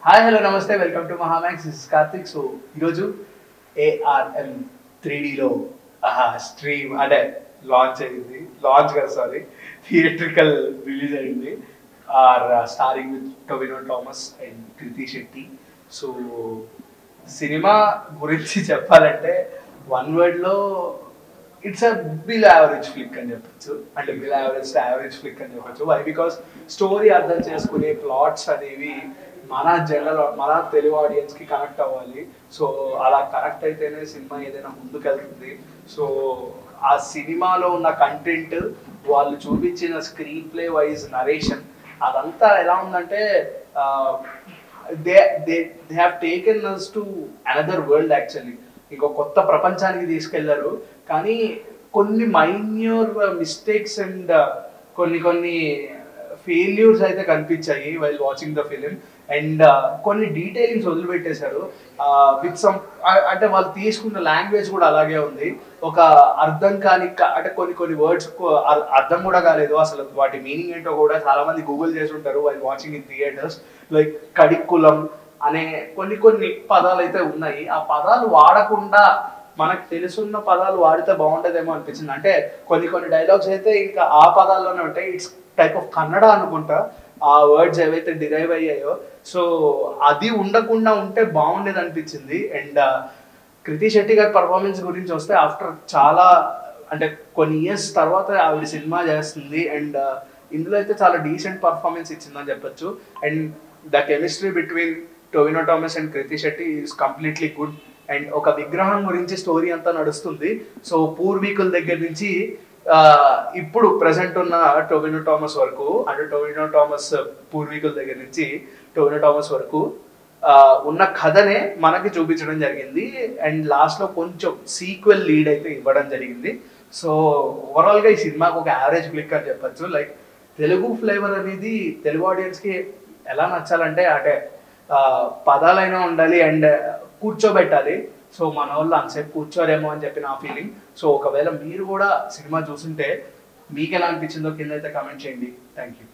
Hi hello నమస్తే welcome to Mahamax this is Karthik. So ఈరోజు ARM 3Dలో స్ట్రీమ్ అంటే లాంచ్ అయింది. లాంచ్ కదా సారీ, థియేట్రికల్ రిలీజ్ అయింది. Starring with Tovino Thomas and Krithi Shetty. So cinema గురించి చెప్పాలంటే వన్ వర్డ్లో it's a bit average flick అని చెప్పచ్చు. అంటే బిల్ యావరేజ్ ఫ్లిక్ అని చెప్పచ్చు. వై బికాస్ స్టోరీ అర్థం చేసుకునే ప్లాట్స్ అనేవి మన తెలుగు ఆడియన్స్కి కనెక్ట్ అవ్వాలి. సో అలా కనెక్ట్ అయితేనే సినిమా ఏదైనా ముందుకెళ్తుంది. సో ఆ సినిమాలో ఉన్న కంటెంట్, వాళ్ళు చూపించిన స్క్రీన్ ప్లే వైజ్ నరేషన్, అదంతా ఎలా ఉందంటే they they they have taken us to another world. Actually ఇంకో కొత్త ప్రపంచానికి తీసుకెళ్లారు. కానీ కొన్ని మైన్యూర్ మిస్టేక్స్ అండ్ కొన్ని ఫెయిల్యూర్స్ అయితే కనిపించాయి while watching the film. And కొన్ని డీటెయిలింగ్స్ వదిలిపెట్టేశారు విత్ సమ్. అంటే వాళ్ళు తీసుకున్న లాంగ్వేజ్ కూడా అలాగే ఉంది. ఒక అర్థం కాని అంటే కొన్ని వర్డ్స్ అర్థం కూడా కాలేదు. అసలు వాటి మీనింగ్ ఏంటో కూడా చాలా మంది గూగుల్ చేసి ఉంటారు while watching in theatres. Like కడిక్కులం అనే కొన్ని పదాలు అయితే ఉన్నాయి. ఆ పదాలు వాడకుండా మనకు తెలుసున్న పదాలు వాడితే బాగుంటుందేమో అనిపించింది. అంటే కొన్ని డైలాగ్స్ అయితే ఇంకా ఆ పదాల్లోనే ఉంటాయి. ఇట్స్ టైప్ ఆఫ్ కన్నడ అనుకుంటా ఆ వర్డ్స్ ఏవైతే డిరైవ్ అయ్యాయో. సో అది ఉండకుండా ఉంటే బాగుండేది అనిపించింది. అండ్ కృతి శెట్టి గారి పర్ఫార్మెన్స్ గురించి వస్తే ఆఫ్టర్ చాలా అంటే కొన్ని ఇయర్స్ తర్వాత ఆవిడ సినిమా చేస్తుంది. అండ్ ఇందులో అయితే చాలా డీసెంట్ పర్ఫార్మెన్స్ ఇచ్చిందని చెప్పొచ్చు. And the chemistry between Tovino Thomas and Krithi Shetty is completely good. And ఒక విగ్రహం గురించి స్టోరీ అంతా నడుస్తుంది. సో పూర్వీకుల దగ్గర నుంచి ఇప్పుడు ప్రజెంట్ ఉన్న టొవినో థామస్ వరకు, అంటే టొవినో థామస్ పూర్వీకుల దగ్గర నుంచి టొవినో థామస్ వరకు ఉన్న కథనే మనకి చూపించడం జరిగింది. అండ్ లాస్ట్లో కొంచెం సీక్వెల్ లీడ్ అయితే ఇవ్వడం జరిగింది. సో ఓవరాల్గా ఈ సినిమాకి ఒక యావరేజ్ క్లిక్ అని చెప్పచ్చు. లైక్ తెలుగు ఫ్లేవర్ అనేది తెలుగు ఆడియన్స్కి ఎలా నచ్చాలంటే అంటే పదాలైనా ఉండాలి అండ్ కూర్చోబెట్టాలి. సో మన వాళ్ళు అంతసేపు కూర్చోరేమో అని చెప్పి నా ఫీలింగ్. సో ఒకవేళ మీరు కూడా సినిమా చూస్తుంటే మీకు ఎలా అనిపించిందో కింద అయితే కామెంట్ చేయండి. Thank you.